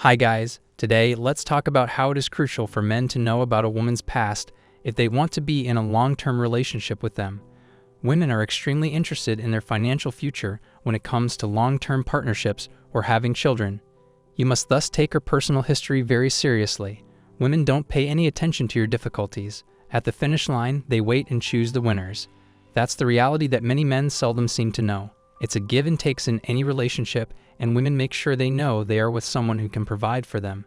Hi guys, today let's talk about how it is crucial for men to know about a woman's past if they want to be in a long-term relationship with them. Women are extremely interested in their financial future when it comes to long-term partnerships or having children. You must thus take her personal history very seriously. Women don't pay any attention to your difficulties. At the finish line, they wait and choose the winners. That's the reality that many men seldom seem to know. It's a give and takes in any relationship, and women make sure they know they are with someone who can provide for them.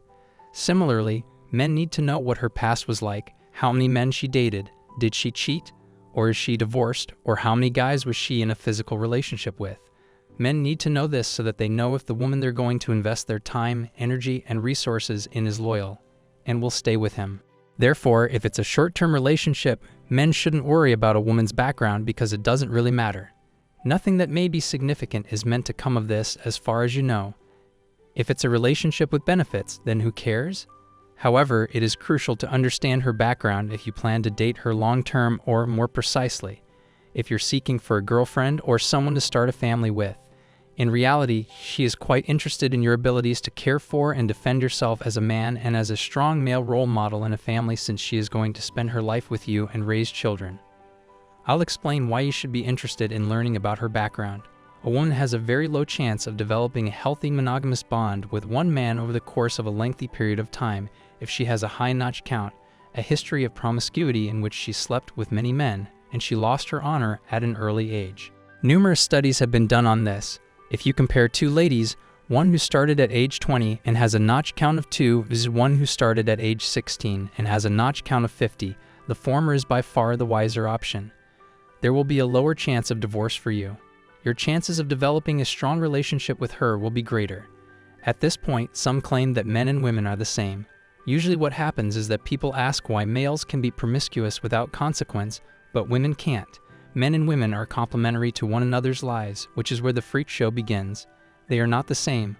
Similarly, men need to know what her past was like, how many men she dated, did she cheat, or is she divorced, or how many guys was she in a physical relationship with. Men need to know this so that they know if the woman they're going to invest their time, energy, and resources in is loyal and will stay with him. Therefore, if it's a short-term relationship, men shouldn't worry about a woman's background because it doesn't really matter. Nothing that may be significant is meant to come of this as far as you know. If it's a relationship with benefits, then who cares? However, it is crucial to understand her background if you plan to date her long-term, or more precisely, if you're seeking for a girlfriend or someone to start a family with. In reality, she is quite interested in your abilities to care for and defend yourself as a man and as a strong male role model in a family, since she is going to spend her life with you and raise children. I'll explain why you should be interested in learning about her background. A woman has a very low chance of developing a healthy monogamous bond with one man over the course of a lengthy period of time if she has a high notch count, a history of promiscuity in which she slept with many men, and she lost her honor at an early age. Numerous studies have been done on this. If you compare two ladies, one who started at age 20 and has a notch count of 2 versus one who started at age 16 and has a notch count of 50, the former is by far the wiser option. There will be a lower chance of divorce for you. Your chances of developing a strong relationship with her will be greater. At this point, some claim that men and women are the same. Usually what happens is that people ask why males can be promiscuous without consequence, but women can't. Men and women are complementary to one another's lives, which is where the freak show begins. They are not the same.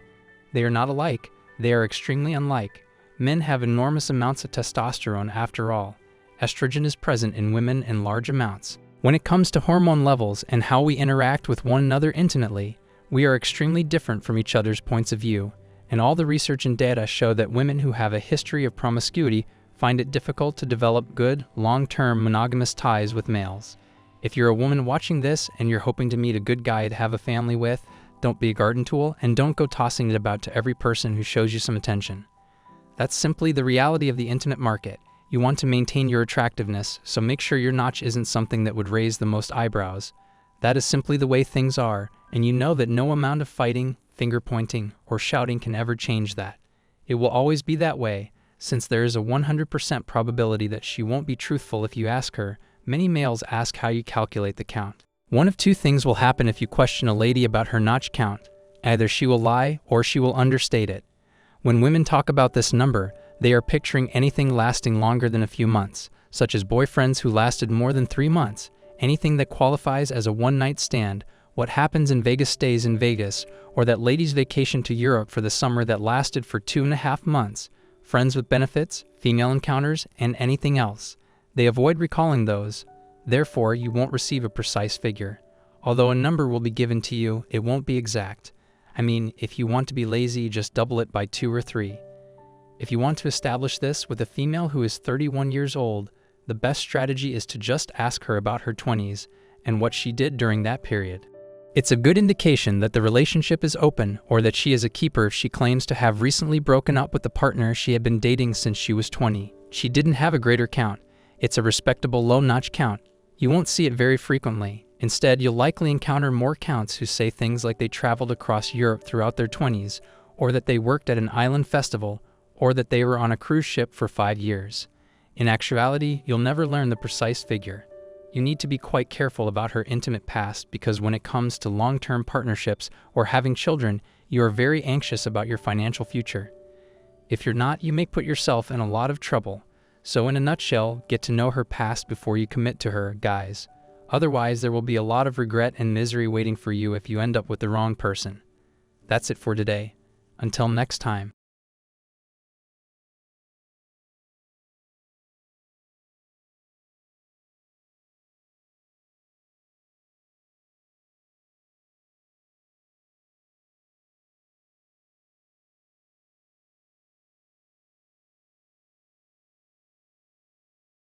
They are not alike. They are extremely unlike. Men have enormous amounts of testosterone after all. Estrogen is present in women in large amounts. When it comes to hormone levels and how we interact with one another intimately, we are extremely different from each other's points of view, and all the research and data show that women who have a history of promiscuity find it difficult to develop good, long-term monogamous ties with males. If you're a woman watching this and you're hoping to meet a good guy to have a family with, don't be a garden tool and don't go tossing it about to every person who shows you some attention. That's simply the reality of the intimate market. You want to maintain your attractiveness, so make sure your notch isn't something that would raise the most eyebrows. That is simply the way things are, and you know that no amount of fighting, finger-pointing, or shouting can ever change that. It will always be that way, since there is a 100% probability that she won't be truthful if you ask her. Many males ask how you calculate the count. One of two things will happen if you question a lady about her notch count. Either she will lie or she will understate it. When women talk about this number, they are picturing anything lasting longer than a few months, such as boyfriends who lasted more than 3 months, anything that qualifies as a one-night stand, what happens in Vegas stays in Vegas, or that ladies vacation to Europe for the summer that lasted for 2.5 months, friends with benefits, female encounters, and anything else. They avoid recalling those. Therefore, you won't receive a precise figure. Although a number will be given to you, it won't be exact. I mean, if you want to be lazy, just double it by 2 or 3. If you want to establish this with a female who is 31 years old, the best strategy is to just ask her about her 20s and what she did during that period. It's a good indication that the relationship is open or that she is a keeper if she claims to have recently broken up with the partner she had been dating since she was 20. She didn't have a greater count. It's a respectable low-notch count. You won't see it very frequently. Instead, you'll likely encounter more counts who say things like they traveled across Europe throughout their 20s, or that they worked at an island festival, or that they were on a cruise ship for 5 years. In actuality, you'll never learn the precise figure. You need to be quite careful about her intimate past because when it comes to long-term partnerships or having children, you are very anxious about your financial future. If you're not, you may put yourself in a lot of trouble. So in a nutshell, get to know her past before you commit to her, guys. Otherwise, there will be a lot of regret and misery waiting for you if you end up with the wrong person. That's it for today. Until next time.